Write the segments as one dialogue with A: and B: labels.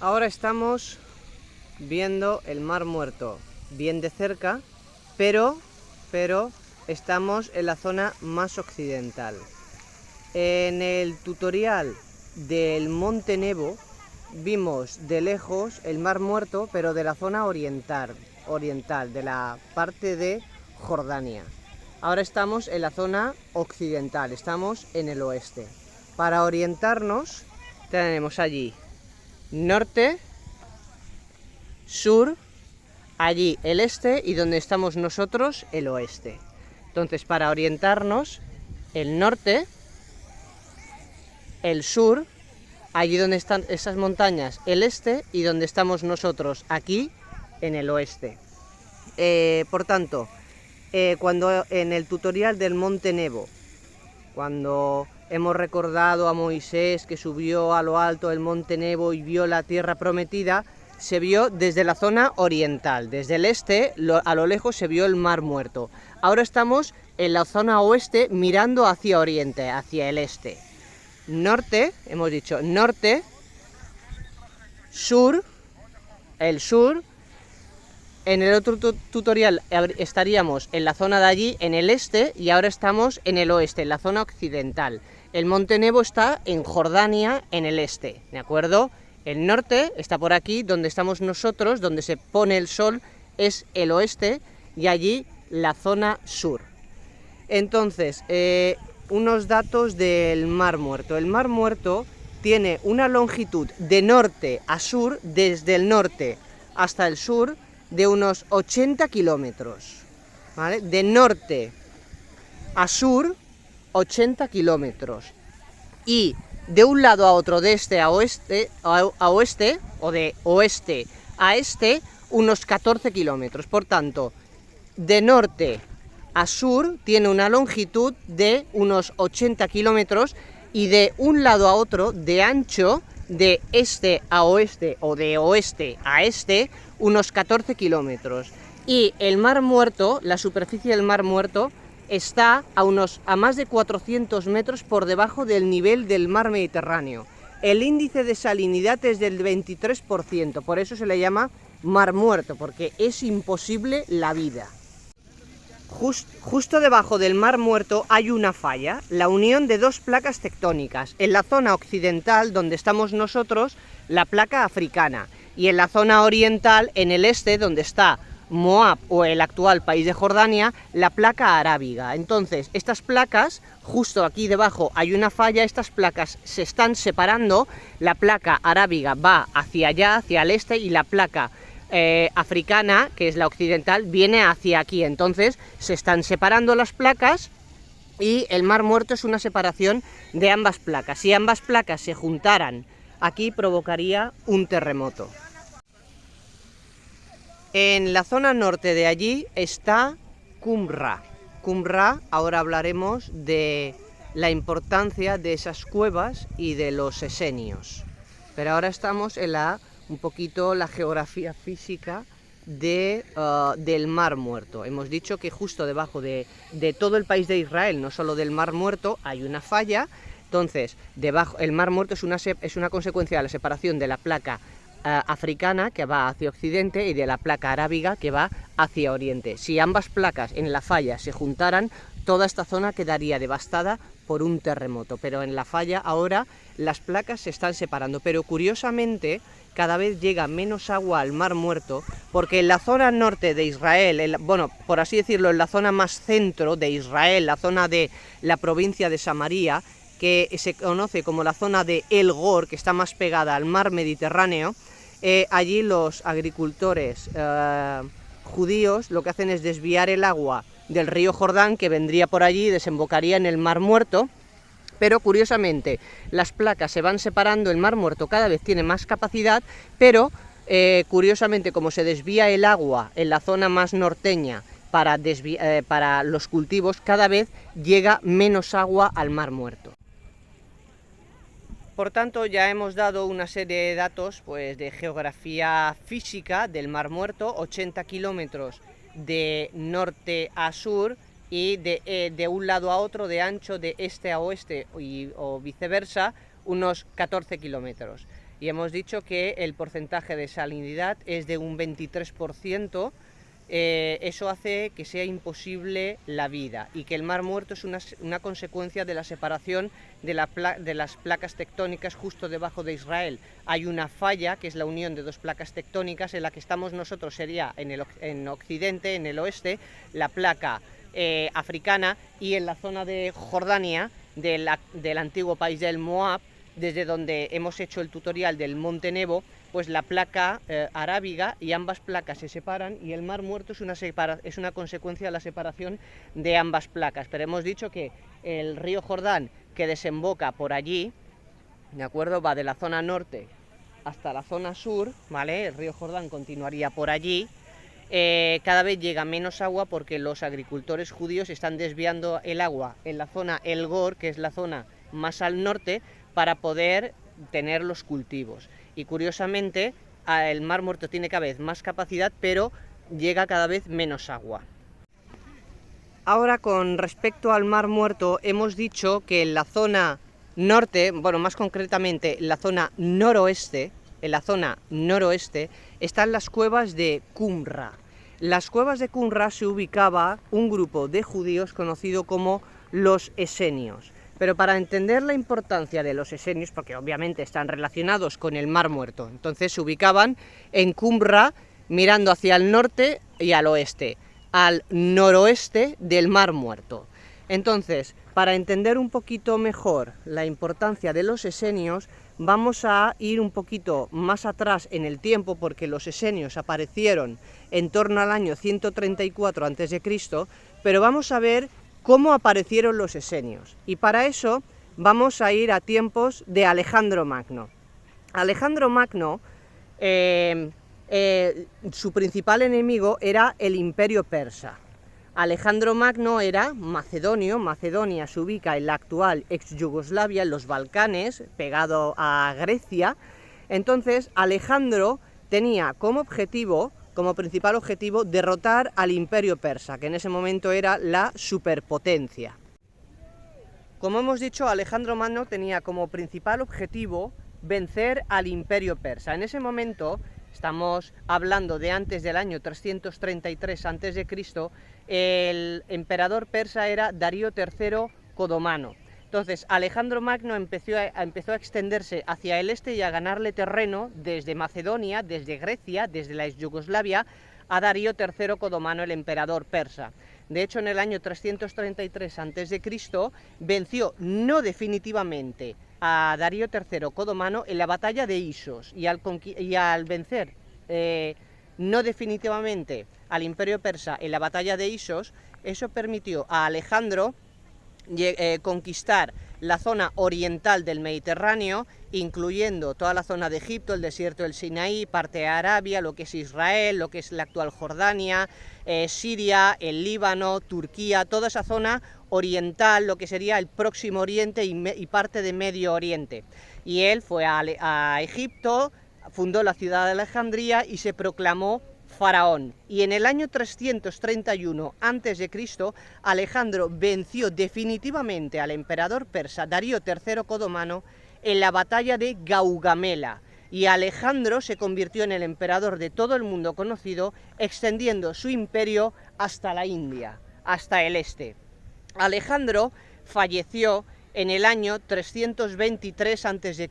A: Ahora estamos viendo el Mar Muerto bien de cerca, pero estamos en la zona más occidental. En el tutorial del Monte Nebo vimos de lejos el Mar Muerto, pero de la zona oriental, de la parte de Jordania. Ahora estamos en la zona occidental, estamos en el oeste. Para orientarnos tenemos allí norte, sur, allí el este y donde estamos nosotros el oeste. Entonces, para orientarnos, el norte, el sur, allí donde están esas montañas, el este, y donde estamos nosotros aquí en el oeste. Por tanto, cuando en el tutorial del Monte Nebo, cuando hemos recordado a Moisés que subió a lo alto del Monte Nebo y vio la tierra prometida, se vio desde la zona oriental, desde el este, a lo lejos se vio el Mar Muerto. Ahora estamos en la zona oeste mirando hacia oriente, hacia el este. Norte, hemos dicho norte, sur, el sur. En el otro tutorial estaríamos en la zona de allí, en el este, y ahora estamos en el oeste, en la zona occidental. El Monte Nebo está en Jordania, en el este, ¿de acuerdo? El norte está por aquí, donde estamos nosotros, donde se pone el sol, es el oeste, y allí la zona sur. Entonces, unos datos del Mar Muerto. El Mar Muerto tiene una longitud de norte a sur, desde el norte hasta el sur, de unos 80 kilómetros, ¿vale? De norte a sur, 80 kilómetros. Y de un lado a otro, de este a oeste, o de oeste a este, unos 14 kilómetros. Por tanto, de norte a sur tiene una longitud de unos 80 kilómetros y de un lado a otro, de ancho, de este a oeste o de oeste a este, unos 14 kilómetros. Y el Mar Muerto, la superficie del Mar Muerto, está a más de 400 metros por debajo del nivel del mar Mediterráneo. El índice de salinidad es del 23%, por eso se le llama Mar Muerto, porque es imposible la vida. Justo debajo del Mar Muerto hay una falla, la unión de dos placas tectónicas. En la zona occidental, donde estamos nosotros, la placa africana, y en la zona oriental, en el este, donde está Moab o el actual país de Jordania, la placa arábiga. Entonces, estas placas, justo aquí debajo hay una falla, estas placas se están separando, la placa arábiga va hacia allá, hacia el este, y la placa africana, que es la occidental, viene hacia aquí. Entonces se están separando las placas y el Mar Muerto es una separación de ambas placas. Si ambas placas se juntaran aquí, provocaría un terremoto. En la zona norte de allí está Qumran. Qumran, ahora hablaremos de la importancia de esas cuevas y de los esenios. Pero ahora estamos en un poquito la geografía física del Mar Muerto. Hemos dicho que justo debajo de todo el país de Israel, no solo del Mar Muerto, hay una falla. Entonces, debajo, el Mar Muerto es una consecuencia de la separación de la placa africana, que va hacia occidente, y de la placa arábiga, que va hacia oriente. Si ambas placas en la falla se juntaran, toda esta zona quedaría devastada por un terremoto, pero en la falla ahora las placas se están separando. Pero curiosamente cada vez llega menos agua al Mar Muerto, porque en la zona norte de Israel, bueno, por así decirlo, en la zona más centro de Israel, la zona de la provincia de Samaria, que se conoce como la zona de El Gor, que está más pegada al mar Mediterráneo, allí los agricultores judíos lo que hacen es desviar el agua del río Jordán, que vendría por allí y desembocaría en el Mar Muerto. Pero curiosamente las placas se van separando, el Mar Muerto cada vez tiene más capacidad, pero curiosamente, como se desvía el agua en la zona más norteña para los cultivos, cada vez llega menos agua al Mar Muerto. Por tanto, ya hemos dado una serie de datos, pues, de geografía física del Mar Muerto, 80 kilómetros de norte a sur y de un lado a otro, de ancho, de este a oeste o viceversa, unos 14 kilómetros. y hemos dicho que el porcentaje de salinidad es de un 23%. Eso hace que sea imposible la vida y que el Mar Muerto es una consecuencia de la separación de las placas tectónicas justo debajo de Israel. Hay una falla, que es la unión de dos placas tectónicas, en la que estamos nosotros sería en Occidente, en el oeste, la placa africana, y en la zona de Jordania, del antiguo país del Moab, desde donde hemos hecho el tutorial del Monte Nebo, pues la placa arábiga, y ambas placas se separan, y el Mar Muerto es una consecuencia de la separación de ambas placas. Pero hemos dicho que el río Jordán, que desemboca por allí, ¿de acuerdo?, va de la zona norte hasta la zona sur, ¿vale? El río Jordán continuaría por allí. Cada vez llega menos agua porque los agricultores judíos están desviando el agua en la zona El Gor, que es la zona más al norte, para poder tener los cultivos. Y curiosamente el Mar Muerto tiene cada vez más capacidad, pero llega cada vez menos agua. Ahora, con respecto al Mar Muerto, hemos dicho que en la zona norte, bueno, más concretamente en la zona noroeste, están las cuevas de Qumra. Las cuevas de Qumra se ubicaba un grupo de judíos conocido como los esenios. Pero para entender la importancia de los esenios, porque obviamente están relacionados con el Mar Muerto, entonces se ubicaban en Qumra, mirando hacia el norte y al oeste, al noroeste del Mar Muerto. Entonces, para entender un poquito mejor la importancia de los esenios, vamos a ir un poquito más atrás en el tiempo, porque los esenios aparecieron en torno al año 134 a.C., pero vamos a ver cómo aparecieron los esenios. Y para eso vamos a ir a tiempos de Alejandro Magno. Alejandro Magno, su principal enemigo era el Imperio Persa. Alejandro Magno era macedonio. Macedonia se ubica en la actual ex Yugoslavia, en los Balcanes, pegado a Grecia. Entonces Alejandro tenía como principal objetivo, derrotar al Imperio Persa, que en ese momento era la superpotencia. Como hemos dicho, Alejandro Magno tenía como principal objetivo vencer al Imperio Persa. En ese momento, estamos hablando de antes del año 333 a.C., el emperador persa era Darío III Codomano. Entonces Alejandro Magno empezó a extenderse hacia el este y a ganarle terreno desde Macedonia, desde Grecia, desde la ex Yugoslavia, a Darío III Codomano, el emperador persa. De hecho, en el año 333 a.C. venció no definitivamente a Darío III Codomano en la batalla de Isos, y al vencer no definitivamente al Imperio Persa en la batalla de Isos, eso permitió a Alejandro conquistar la zona oriental del Mediterráneo, incluyendo toda la zona de Egipto, el desierto del Sinaí, parte de Arabia, lo que es Israel, lo que es la actual Jordania, Siria, el Líbano, Turquía, toda esa zona oriental, lo que sería el Próximo Oriente y parte de Medio Oriente. Y él fue a Egipto, fundó la ciudad de Alejandría y se proclamó faraón. Y en el año 331 a.C., Alejandro venció definitivamente al emperador persa Darío III Codomano en la batalla de Gaugamela, y Alejandro se convirtió en el emperador de todo el mundo conocido, extendiendo su imperio hasta la India, hasta el este. Alejandro falleció en el año 323 a.C.,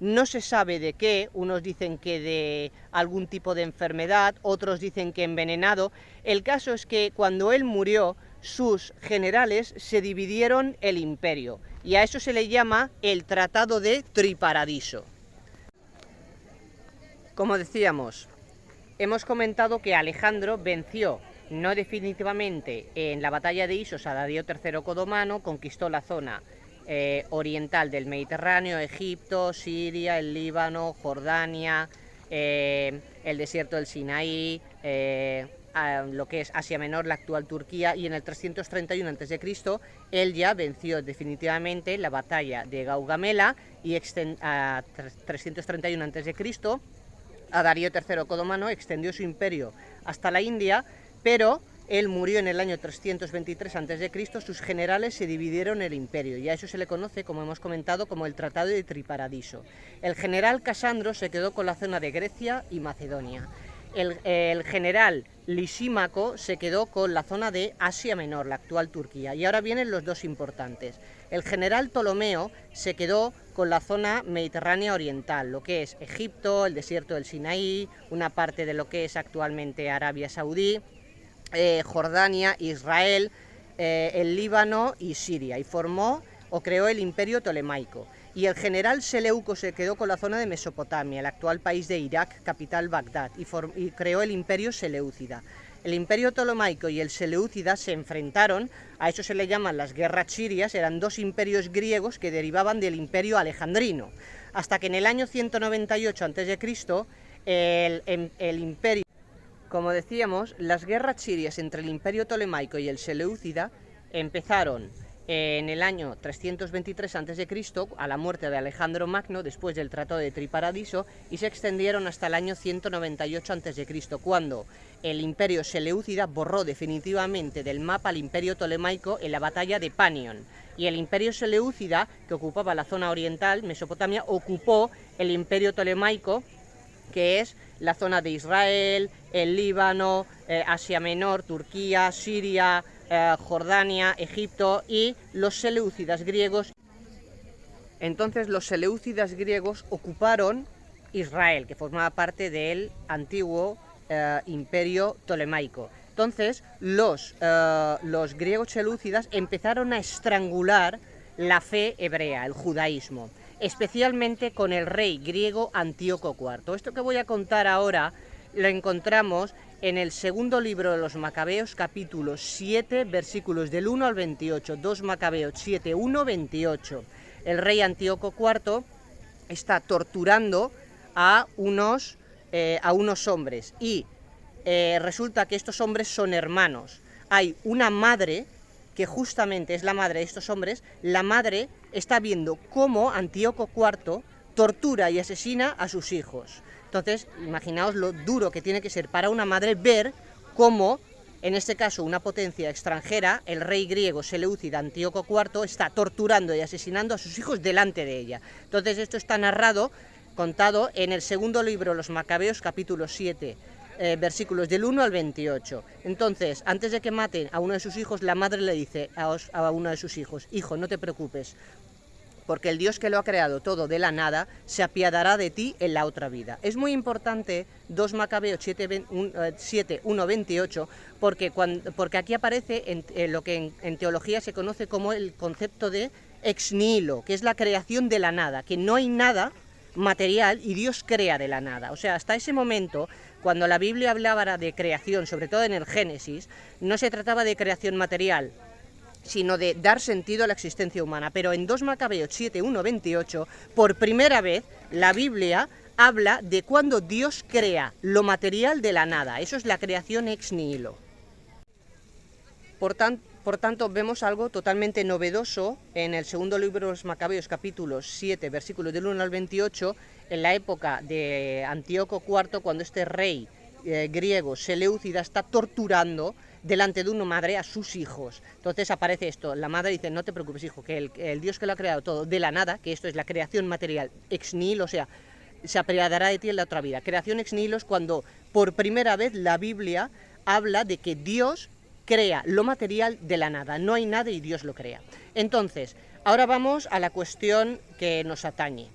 A: no se sabe de qué, unos dicen que de algún tipo de enfermedad, otros dicen que envenenado. El caso es que cuando él murió, sus generales se dividieron el imperio, y a eso se le llama el Tratado de Triparadiso. Como decíamos, hemos comentado que Alejandro venció no definitivamente en la batalla de Isos a Darío III Codomano, conquistó la zona oriental del Mediterráneo, Egipto, Siria, el Líbano, Jordania, el desierto del Sinaí, lo que es Asia Menor, la actual Turquía, y en el 331 a.C. él ya venció definitivamente la batalla de Gaugamela, y a 331 a.C. a Darío III Codomano extendió su imperio hasta la India, pero Él murió en el año 323 a.C., sus generales se dividieron el imperio, y a eso se le conoce, como hemos comentado, como el Tratado de Triparadiso. El general Casandro se quedó con la zona de Grecia y Macedonia. El general Lisímaco se quedó con la zona de Asia Menor, la actual Turquía. Y ahora vienen los dos importantes. El general Ptolomeo se quedó con la zona mediterránea oriental, lo que es Egipto, el desierto del Sinaí, una parte de lo que es actualmente Arabia Saudí, Jordania, Israel, el Líbano y Siria, y formó o creó el imperio tolemaico. Y el general Seleuco se quedó con la zona de Mesopotamia, el actual país de Irak, capital Bagdad, y creó el imperio Seleucida. El imperio tolemaico y el Seleucida se enfrentaron, a eso se le llaman las guerras sirias, eran dos imperios griegos que derivaban del imperio alejandrino, hasta que en el año 198 a.C. el imperio... Como decíamos, las guerras sirias entre el imperio tolemaico y el Seleucida empezaron en el año 323 a.C., a la muerte de Alejandro Magno, después del Tratado de Triparadiso, y se extendieron hasta el año 198 a.C., cuando el imperio Seleucida borró definitivamente del mapa al imperio tolemaico en la batalla de Panion. Y el imperio Seleucida, que ocupaba la zona oriental, Mesopotamia, ocupó el imperio tolemaico, que es la zona de Israel, el Líbano, Asia Menor, Turquía, Siria, Jordania, Egipto, y los seleucidas griegos. Entonces los seleucidas griegos ocuparon Israel, que formaba parte del antiguo imperio tolemaico. Entonces los griegos seleucidas empezaron a estrangular la fe hebrea, el judaísmo, especialmente con el rey griego Antíoco IV. Esto que voy a contar ahora lo encontramos en el segundo libro de los Macabeos, capítulo 7, versículos del 1 al 28, 2 Macabeos 7, 1, 28. El rey Antíoco IV está torturando a unos hombres, y resulta que estos hombres son hermanos. Hay una madre que justamente es la madre de estos hombres. La madre está viendo cómo Antíoco IV tortura y asesina a sus hijos. Entonces, imaginaos lo duro que tiene que ser para una madre ver cómo, en este caso una potencia extranjera, el rey griego seleucida Antíoco IV, está torturando y asesinando a sus hijos delante de ella. Entonces esto está contado en el segundo libro de los Macabeos, capítulo 7, versículos del 1 al 28. Entonces, antes de que maten a uno de sus hijos, la madre le dice a uno de sus hijos: hijo, no te preocupes, porque el Dios que lo ha creado todo de la nada se apiadará de ti en la otra vida. Es muy importante 2 Macabeos 7, 1, 28, porque aquí aparece en lo que en teología se conoce como el concepto de ex nihilo, que es la creación de la nada, que no hay nada material y Dios crea de la nada. O sea, hasta ese momento, cuando la Biblia hablaba de creación, sobre todo en el Génesis, no se trataba de creación material, sino de dar sentido a la existencia humana. Pero en 2 Macabeos 7, 1, 28, por primera vez la Biblia habla de cuando Dios crea lo material de la nada. Eso es la creación ex nihilo. Por tanto, vemos algo totalmente novedoso en el segundo libro de los Macabeos, capítulo 7, versículos del 1 al 28, en la época de Antíoco IV, cuando este rey griego seleucida está torturando delante de una madre a sus hijos. Entonces aparece esto, la madre dice: no te preocupes, hijo, que el Dios que lo ha creado todo de la nada, que esto es la creación material ex nihilo, o sea, se apiadará de ti en la otra vida. Creación ex nihilo es cuando por primera vez la Biblia habla de que Dios crea lo material de la nada, no hay nada y Dios lo crea. Entonces, ahora vamos a la cuestión que nos atañe.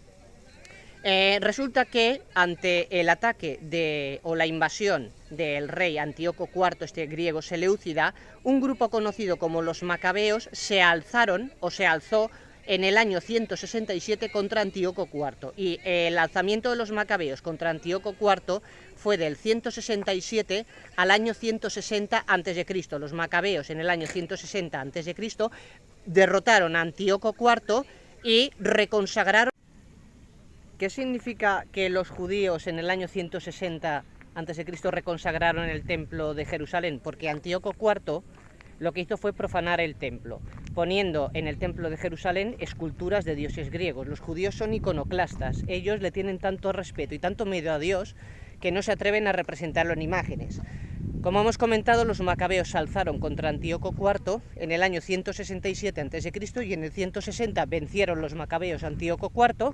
A: Resulta que ante el ataque o la invasión del rey Antíoco IV, este griego seleucida, un grupo conocido como los Macabeos se alzó en el año 167 contra Antíoco IV, y el alzamiento de los Macabeos contra Antíoco IV fue del 167 al año 160 a.C. Los Macabeos en el año 160 a.C. derrotaron a Antíoco IV y reconsagraron. ¿Qué significa que los judíos en el año 160 a.C. reconsagraron el templo de Jerusalén? Porque Antíoco IV lo que hizo fue profanar el templo, poniendo en el templo de Jerusalén esculturas de dioses griegos. Los judíos son iconoclastas, ellos le tienen tanto respeto y tanto miedo a Dios que no se atreven a representarlo en imágenes. Como hemos comentado, los macabeos se alzaron contra Antíoco IV en el año 167 a.C. y en el 160 vencieron los macabeos a Antíoco IV,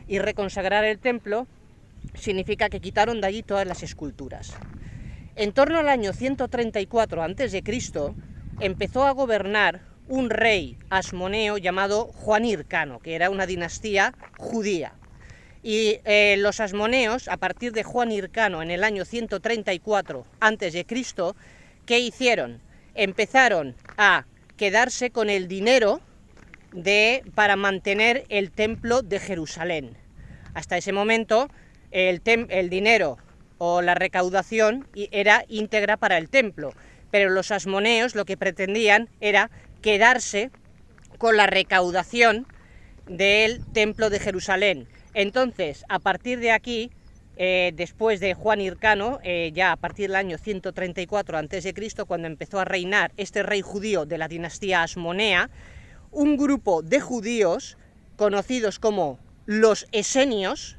A: y reconsagrar el templo significa que quitaron de allí todas las esculturas. En torno al año 134 a.C. empezó a gobernar un rey asmoneo llamado Juan Hircano, que era una dinastía judía. Y los asmoneos, a partir de Juan Hircano en el año 134 a.C., ¿qué hicieron? Empezaron a quedarse con el dinero para mantener el templo de Jerusalén. Hasta ese momento el dinero o la recaudación era íntegra para el templo, pero los asmoneos lo que pretendían era quedarse con la recaudación del templo de Jerusalén. Entonces, a partir de aquí, después de Juan Hircano, ya a partir del año 134 a.C., cuando empezó a reinar este rey judío de la dinastía asmonea, un grupo de judíos, conocidos como los esenios,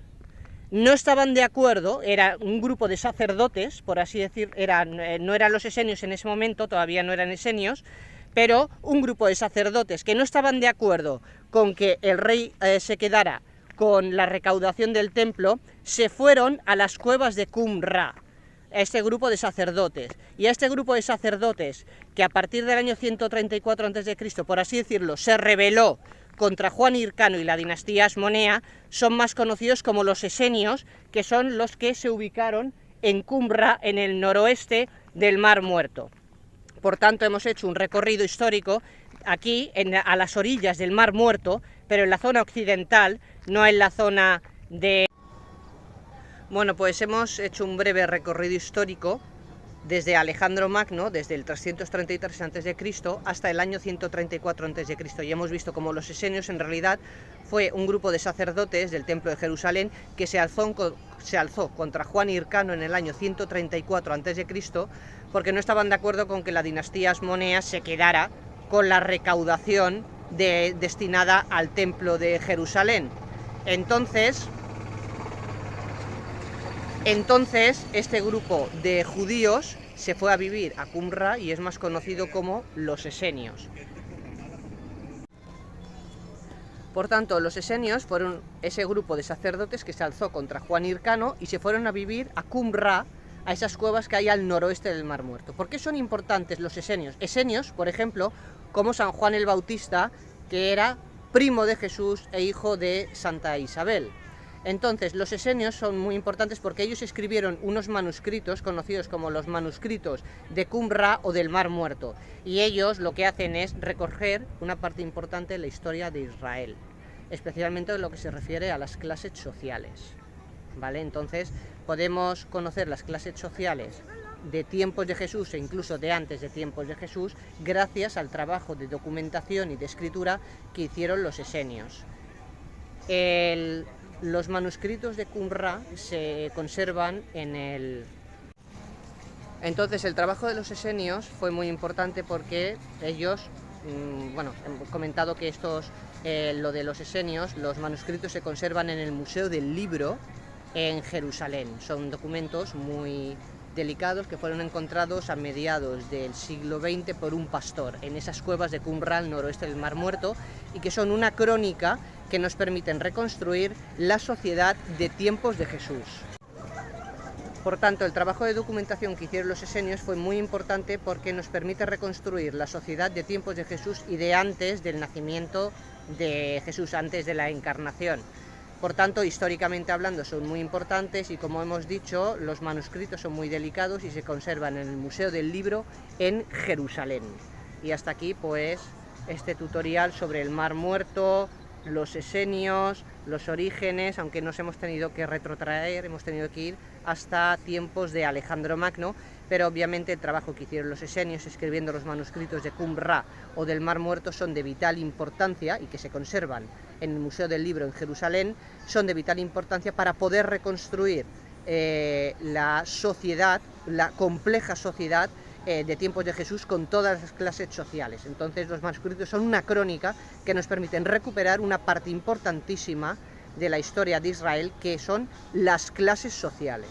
A: no estaban de acuerdo. Era un grupo de sacerdotes, por así decir, no eran los esenios en ese momento, todavía no eran esenios, pero un grupo de sacerdotes que no estaban de acuerdo con que el rey se quedara con la recaudación del templo, se fueron a las cuevas de Qumrá, a este grupo de sacerdotes. Y a este grupo de sacerdotes, que a partir del año 134 a.C., por así decirlo, se rebeló contra Juan Hircano y la dinastía asmonea, son más conocidos como los esenios, que son los que se ubicaron en Qumrá, en el noroeste del Mar Muerto. Por tanto, hemos hecho un recorrido histórico aquí, a las orillas del Mar Muerto, pero en la zona occidental, no en la zona de... Bueno, pues hemos hecho un breve recorrido histórico desde Alejandro Magno, desde el 333 a.C. hasta el año 134 a.C. y hemos visto cómo los esenios en realidad fue un grupo de sacerdotes del templo de Jerusalén que se alzó contra Juan Hircano en el año 134 a.C. porque no estaban de acuerdo con que la dinastía asmonea se quedara con la recaudación destinada al templo de Jerusalén. Entonces este grupo de judíos se fue a vivir a Qumrá y es más conocido como los esenios. Por tanto, los esenios fueron ese grupo de sacerdotes que se alzó contra Juan Hircano y se fueron a vivir a Qumrá, a esas cuevas que hay al noroeste del Mar Muerto. ¿Por qué son importantes los esenios? Esenios, por ejemplo, como San Juan el Bautista, que era primo de Jesús e hijo de Santa Isabel. Entonces, los esenios son muy importantes porque ellos escribieron unos manuscritos conocidos como los manuscritos de Qumrá o del Mar Muerto, y ellos lo que hacen es recoger una parte importante de la historia de Israel, especialmente en lo que se refiere a las clases sociales, ¿vale? Entonces, podemos conocer las clases sociales de tiempos de Jesús e incluso de antes de tiempos de Jesús gracias al trabajo de documentación y de escritura que hicieron los esenios. Los manuscritos de Qumrá se conservan en el... Entonces el trabajo de los esenios fue muy importante porque ellos, bueno, hemos comentado que lo de los esenios, los manuscritos se conservan en el Museo del Libro en Jerusalén. Son documentos muy delicados que fueron encontrados a mediados del siglo XX por un pastor en esas cuevas de Qumrá al noroeste del Mar Muerto y que son una crónica que nos permiten reconstruir la sociedad de tiempos de Jesús. Por tanto, el trabajo de documentación que hicieron los esenios fue muy importante porque nos permite reconstruir la sociedad de tiempos de Jesús y de antes del nacimiento de Jesús, antes de la encarnación. Por tanto, históricamente hablando, son muy importantes y, como hemos dicho, los manuscritos son muy delicados y se conservan en el Museo del Libro en Jerusalén. Y hasta aquí, pues, este tutorial sobre el Mar Muerto, los esenios, los orígenes, aunque nos hemos tenido que retrotraer, hemos tenido que ir hasta tiempos de Alejandro Magno, pero obviamente el trabajo que hicieron los esenios escribiendo los manuscritos de Qumrá o del Mar Muerto son de vital importancia y que se conservan en el Museo del Libro en Jerusalén, son de vital importancia para poder reconstruir la sociedad, la compleja sociedad de tiempos de Jesús con todas las clases sociales. Entonces los manuscritos son una crónica que nos permiten recuperar una parte importantísima de la historia de Israel, que son las clases sociales.